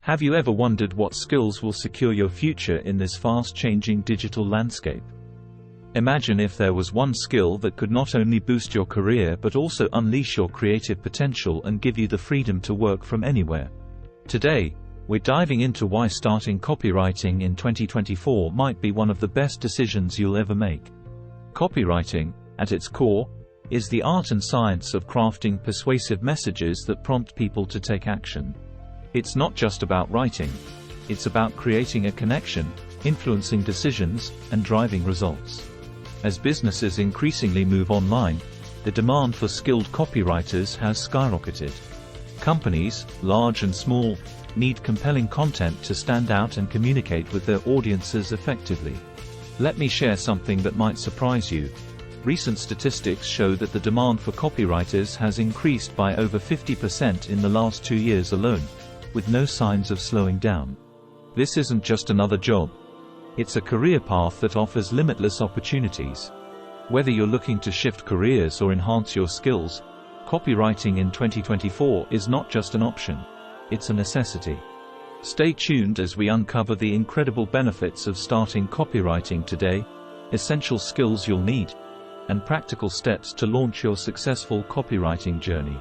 Have you ever wondered what skills will secure your future in this fast-changing digital landscape? Imagine if there was one skill that could not only boost your career but also unleash your creative potential and give you the freedom to work from anywhere. Today, we're diving into why starting copywriting in 2024 might be one of the best decisions you'll ever make. Copywriting, at its core, is the art and science of crafting persuasive messages that prompt people to take action. It's not just about writing. It's about creating a connection, influencing decisions, and driving results. As businesses increasingly move online, the demand for skilled copywriters has skyrocketed. Companies, large and small, need compelling content to stand out and communicate with their audiences effectively. Let me share something that might surprise you. Recent statistics show that the demand for copywriters has increased by over 50% in the last 2 years alone, with no signs of slowing down. This isn't just another job. It's a career path that offers limitless opportunities. Whether you're looking to shift careers or enhance your skills, copywriting in 2024 is not just an option. It's a necessity. Stay tuned as we uncover the incredible benefits of starting copywriting today, essential skills you'll need, and practical steps to launch your successful copywriting journey.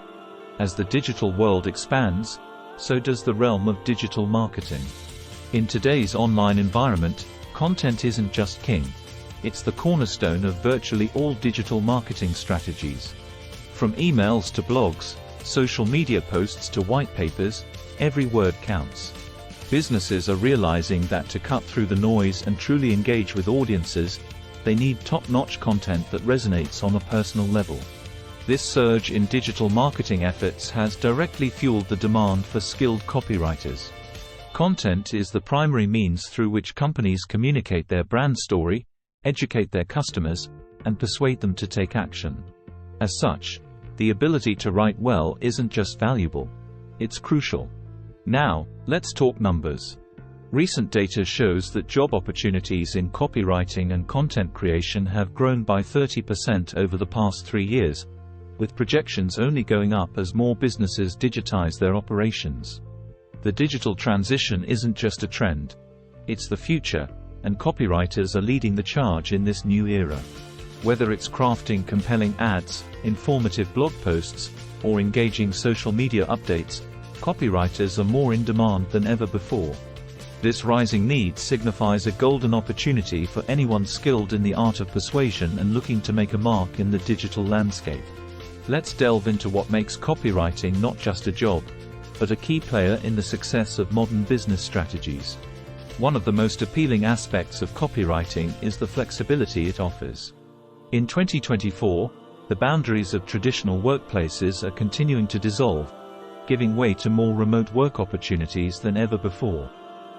As the digital world expands, so does the realm of digital marketing. In today's online environment, content isn't just king. It's the cornerstone of virtually all digital marketing strategies. From emails to blogs, social media posts to white papers, every word counts. Businesses are realizing that to cut through the noise and truly engage with audiences, they need top-notch content that resonates on a personal level. This surge in digital marketing efforts has directly fueled the demand for skilled copywriters. Content is the primary means through which companies communicate their brand story, educate their customers, and persuade them to take action. As such, the ability to write well isn't just valuable, it's crucial. Now, let's talk numbers. Recent data shows that job opportunities in copywriting and content creation have grown by 30% over the past 3 years, with projections only going up as more businesses digitize their operations. The digital transition isn't just a trend. It's the future, and copywriters are leading the charge in this new era. Whether it's crafting compelling ads, informative blog posts, or engaging social media updates, copywriters are more in demand than ever before. This rising need signifies a golden opportunity for anyone skilled in the art of persuasion and looking to make a mark in the digital landscape. Let's delve into what makes copywriting not just a job, but a key player in the success of modern business strategies. One of the most appealing aspects of copywriting is the flexibility it offers. In 2024, the boundaries of traditional workplaces are continuing to dissolve, giving way to more remote work opportunities than ever before.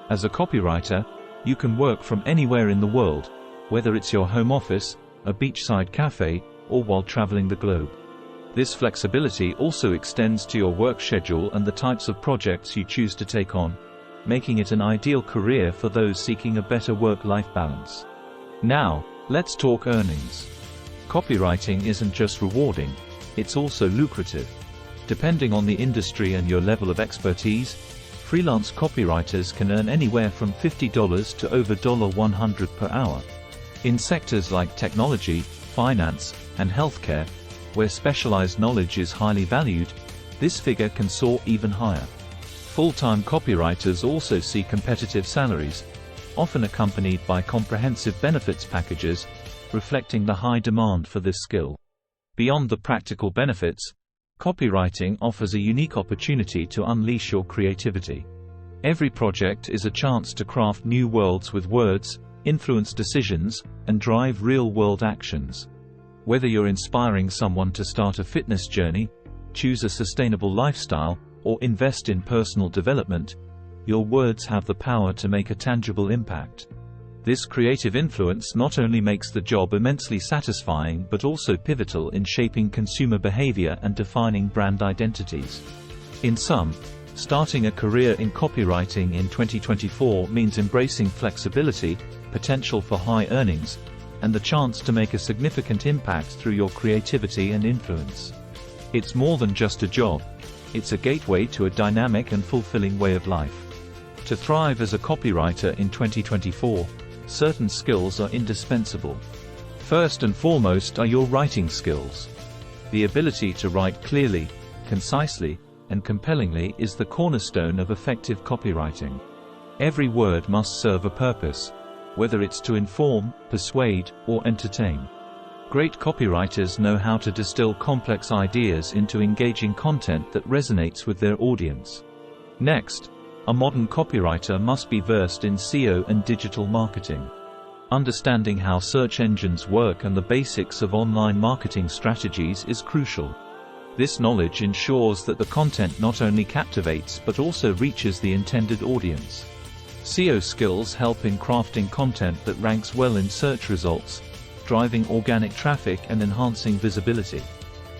As a copywriter, you can work from anywhere in the world, whether it's your home office, a beachside cafe, or while traveling the globe. This flexibility also extends to your work schedule and the types of projects you choose to take on, making it an ideal career for those seeking a better work-life balance. Now, let's talk earnings. Copywriting isn't just rewarding, it's also lucrative. Depending on the industry and your level of expertise, freelance copywriters can earn anywhere from $50 to over $100 per hour. In sectors like technology, finance, and healthcare, where specialized knowledge is highly valued, this figure can soar even higher. Full-time copywriters also see competitive salaries, often accompanied by comprehensive benefits packages, reflecting the high demand for this skill. Beyond the practical benefits, copywriting offers a unique opportunity to unleash your creativity. Every project is a chance to craft new worlds with words, influence decisions, and drive real-world actions. Whether you're inspiring someone to start a fitness journey, choose a sustainable lifestyle, or invest in personal development, your words have the power to make a tangible impact. This creative influence not only makes the job immensely satisfying but also pivotal in shaping consumer behavior and defining brand identities. In sum, starting a career in copywriting in 2024 means embracing flexibility, potential for high earnings, and the chance to make a significant impact through your creativity and influence. It's more than just a job. It's a gateway to a dynamic and fulfilling way of life. To thrive as a copywriter in 2024, certain skills are indispensable. First and foremost are your writing skills. The ability to write clearly, concisely, and compellingly is the cornerstone of effective copywriting. Every word must serve a purpose, whether it's to inform, persuade, or entertain. Great copywriters know how to distill complex ideas into engaging content that resonates with their audience. Next, a modern copywriter must be versed in SEO and digital marketing. Understanding how search engines work and the basics of online marketing strategies is crucial. This knowledge ensures that the content not only captivates but also reaches the intended audience. SEO skills help in crafting content that ranks well in search results, driving organic traffic and enhancing visibility.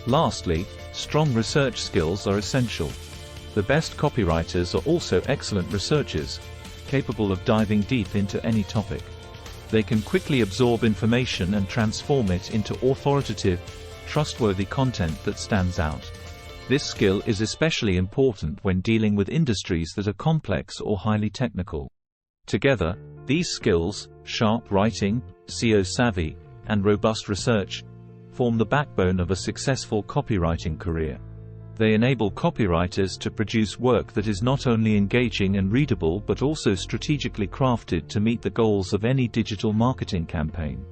Lastly, strong research skills are essential. The best copywriters are also excellent researchers, capable of diving deep into any topic. They can quickly absorb information and transform it into authoritative, trustworthy content that stands out. This skill is especially important when dealing with industries that are complex or highly technical. Together, these skills, sharp writing, SEO savvy, and robust research, form the backbone of a successful copywriting career. They enable copywriters to produce work that is not only engaging and readable but also strategically crafted to meet the goals of any digital marketing campaign.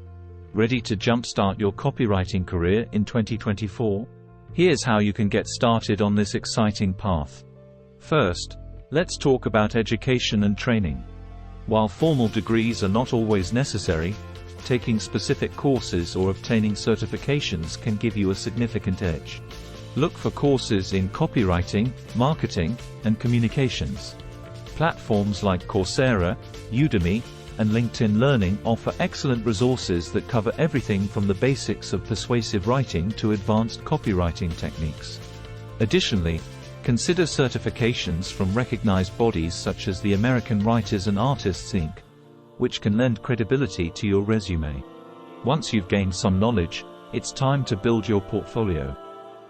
Ready to jumpstart your copywriting career in 2024? Here's how you can get started on this exciting path. First, let's talk about education and training. While formal degrees are not always necessary, taking specific courses or obtaining certifications can give you a significant edge. Look for courses in copywriting, marketing, and communications. Platforms like Coursera, Udemy, and LinkedIn Learning offer excellent resources that cover everything from the basics of persuasive writing to advanced copywriting techniques. Additionally, consider certifications from recognized bodies such as the American Writers and Artists Inc., which can lend credibility to your resume. Once you've gained some knowledge, it's time to build your portfolio.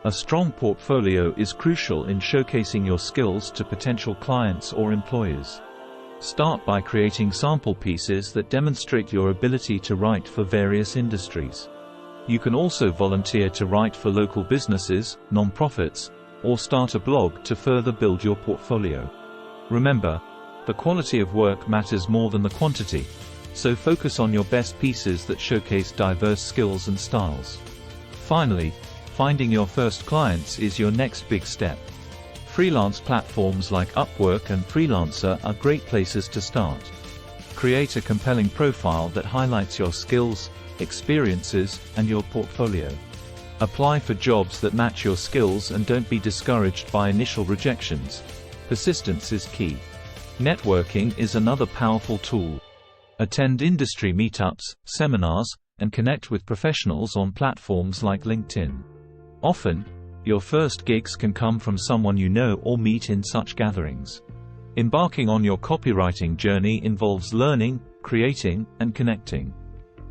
A strong portfolio is crucial in showcasing your skills to potential clients or employers. Start by creating sample pieces that demonstrate your ability to write for various industries. You can also volunteer to write for local businesses, nonprofits, or start a blog to further build your portfolio. Remember, the quality of work matters more than the quantity, so focus on your best pieces that showcase diverse skills and styles. Finally, finding your first clients is your next big step. Freelance platforms like Upwork and Freelancer are great places to start. Create a compelling profile that highlights your skills, experiences, and your portfolio. Apply for jobs that match your skills and don't be discouraged by initial rejections. Persistence is key. Networking is another powerful tool. Attend industry meetups, seminars, and connect with professionals on platforms like LinkedIn. Often, your first gigs can come from someone you know or meet in such gatherings. Embarking on your copywriting journey involves learning, creating, and connecting.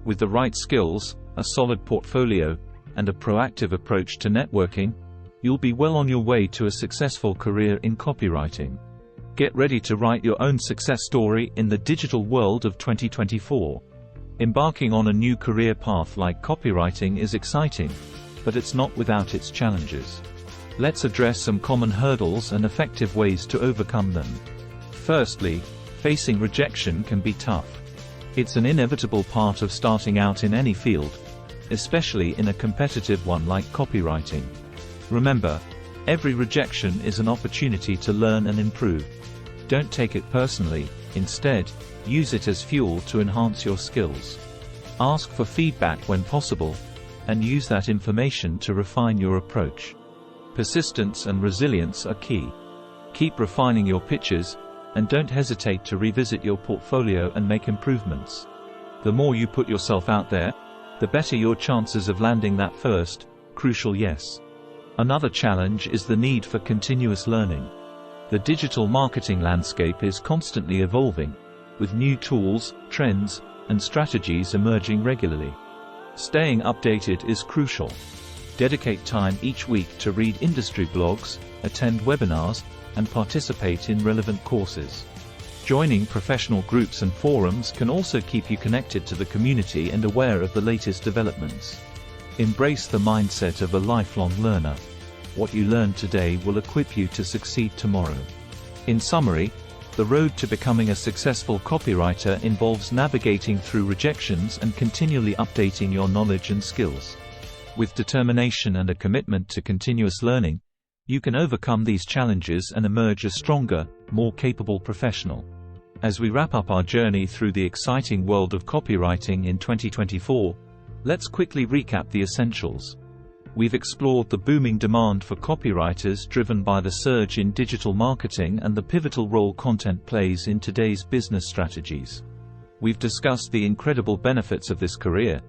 With the right skills, a solid portfolio, and a proactive approach to networking, you'll be well on your way to a successful career in copywriting. Get ready to write your own success story in the digital world of 2024. Embarking on a new career path like copywriting is exciting, but it's not without its challenges. Let's address some common hurdles and effective ways to overcome them. Firstly, facing rejection can be tough. It's an inevitable part of starting out in any field, especially in a competitive one like copywriting. Remember, every rejection is an opportunity to learn and improve. Don't take it personally, instead, use it as fuel to enhance your skills. Ask for feedback when possible, and use that information to refine your approach. Persistence and resilience are key. Keep refining your pitches, and don't hesitate to revisit your portfolio and make improvements. The more you put yourself out there, the better your chances of landing that first, crucial yes. Another challenge is the need for continuous learning. The digital marketing landscape is constantly evolving, with new tools, trends, and strategies emerging regularly. Staying updated is crucial. Dedicate time each week to read industry blogs, attend webinars, and participate in relevant courses. Joining professional groups and forums can also keep you connected to the community and aware of the latest developments. Embrace the mindset of a lifelong learner. What you learn today will equip you to succeed tomorrow. In summary, the road to becoming a successful copywriter involves navigating through rejections and continually updating your knowledge and skills. With determination and a commitment to continuous learning, you can overcome these challenges and emerge a stronger, more capable professional. As we wrap up our journey through the exciting world of copywriting in 2024, let's quickly recap the essentials. We've explored the booming demand for copywriters driven by the surge in digital marketing and the pivotal role content plays in today's business strategies. We've discussed the incredible benefits of this career,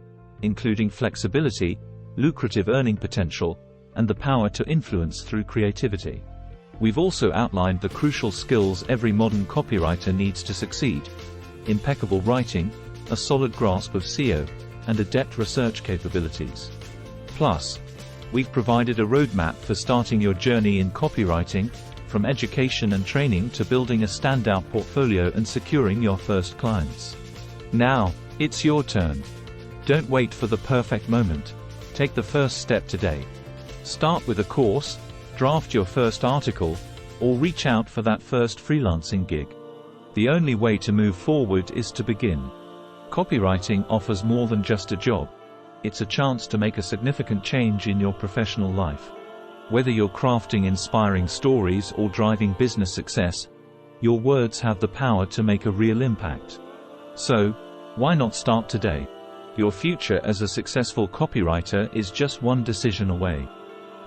including flexibility, lucrative earning potential, and the power to influence through creativity. We've also outlined the crucial skills every modern copywriter needs to succeed: impeccable writing, a solid grasp of SEO, and adept research capabilities. Plus, we've provided a roadmap for starting your journey in copywriting, from education and training to building a standout portfolio and securing your first clients. Now, it's your turn. Don't wait for the perfect moment. Take the first step today. Start with a course, draft your first article, or reach out for that first freelancing gig. The only way to move forward is to begin. Copywriting offers more than just a job. It's a chance to make a significant change in your professional life. Whether you're crafting inspiring stories or driving business success, your words have the power to make a real impact. So, why not start today? Your future as a successful copywriter is just one decision away.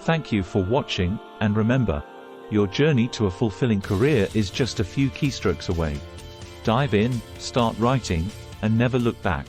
Thank you for watching, and remember, your journey to a fulfilling career is just a few keystrokes away. Dive in, start writing, and never look back.